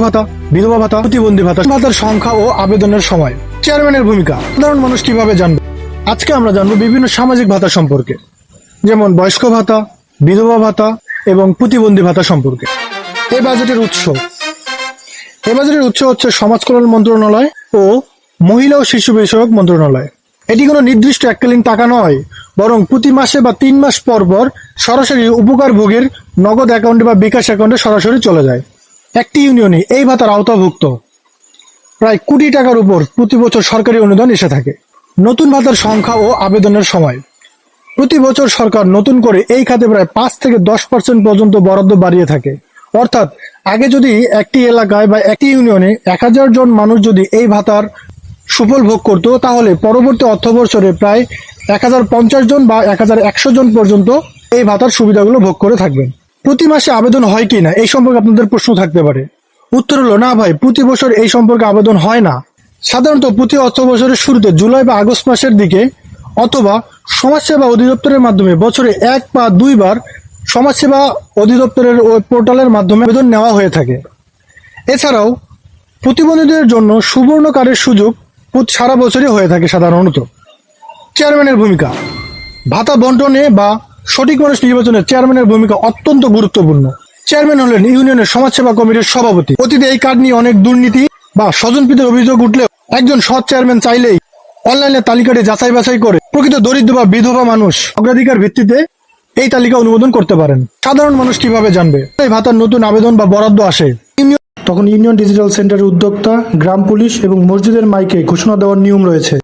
ভাতা, বিধবা ভাতা, প্রতিবন্ধী ভাতা, ভাতার সংখ্যা ও আবেদনের সময়, চেয়ারম্যানের ভূমিকা, সাধারণ মানুষ কিভাবে জানবে। আজকে আমরা জানবো বিভিন্ন সামাজিক ভাতা সম্পর্কে, যেমন বয়স্ক ভাতা, বিধবা ভাতা এবং প্রতিবন্ধী ভাতা সম্পর্কে। এই বাজেটের উৎস হচ্ছে সমাজ কল্যাণ মন্ত্রণালয় ও মহিলা ও শিশু বিষয়ক মন্ত্রণালয়। এটি কোনো নির্দিষ্ট এককালীন টাকা নয়, বরং প্রতি মাসে বা 3 মাস পর পর সরাসরি উপকার ভোগের নগদ অ্যাকাউন্টে বা বিকাশ অ্যাকাউন্টে সরাসরি চলে যায়। একটি ইউনিয়নে এই ভাতার আওতাভুক্ত প্রায় কোটি টাকার উপর প্রতি বছর সরকারি অনুদান এসে থাকে। নতুন ভাতার সংখ্যা ও আবেদনের সময়, প্রতি বছর সরকার নতুন করে এই খাতে প্রায় 5 থেকে 10% পর্যন্ত বরাদ্দ বাড়িয়ে থাকে। অর্থাৎ আগে যদি একটি এলাকায় বা একটি ইউনিয়নে 1000 জন মানুষ যদি এই ভাতার সুফল ভোগ করত, তাহলে পরবর্তী অর্থবছরে প্রায় 1050 জন বা 1100 জন পর্যন্ত এই ভাতার সুবিধাগুলো ভোগ করে থাকবেন। প্রতি মাসে আবেদন হয় কি না এই সম্পর্কে আপনাদের প্রশ্ন থাকতে পারে। উত্তর হলো না ভাই, প্রতি বছর এই সম্পর্কে আবেদন হয় না। সাধারণত প্রতি অর্থ বছরের শুরুতে জুলাই বা আগস্ট মাসের দিকে অথবা সমাজসেবা অধিদপ্তরের মাধ্যমে বছরে 1 বা 2 বার সমাজসেবা অধিদপ্তরের পোর্টালের মাধ্যমে আবেদন নেওয়া হয়ে থাকে। এছাড়াও প্রতিবন্ধীদের জন্য সুবর্ণ কার্ডের সুযোগ সারা বছরই হয়ে থাকে সাধারণত। চেয়ারম্যানের ভূমিকা, ভাতা বন্টনে বা সঠিক মানুষ নির্বাচনে চেয়ারম্যানের ভূমিকা অত্যন্ত গুরুত্বপূর্ণ। চেয়ারম্যান হলেন ইউনিয়নের সমাজসেবা কমিটির সভাপতি। অতীতে এই কার্ড নিয়ে অনেক দুর্নীতি বা স্বজনপ্রীতির অভিযোগ উঠলেও একজন সৎ চেয়ারম্যান চাইলেই অনলাইনে তালিকাটি যাচাই বাছাই করে প্রকৃত দরিদ্র বা বিধবা মানুষ অগ্রাধিকার ভিত্তিতে এই তালিকা অনুমোদন করতে পারেন। সাধারণ মানুষ কিভাবে জানবে এই ভাতার নতুন আবেদন বা বরাদ্দ আসে? তখন ইউনিয়ন ডিজিটাল সেন্টারের উদ্যোক্তা, গ্রাম পুলিশ এবং মসজিদের মাইকে ঘোষণা দেওয়ার নিয়ম রয়েছে।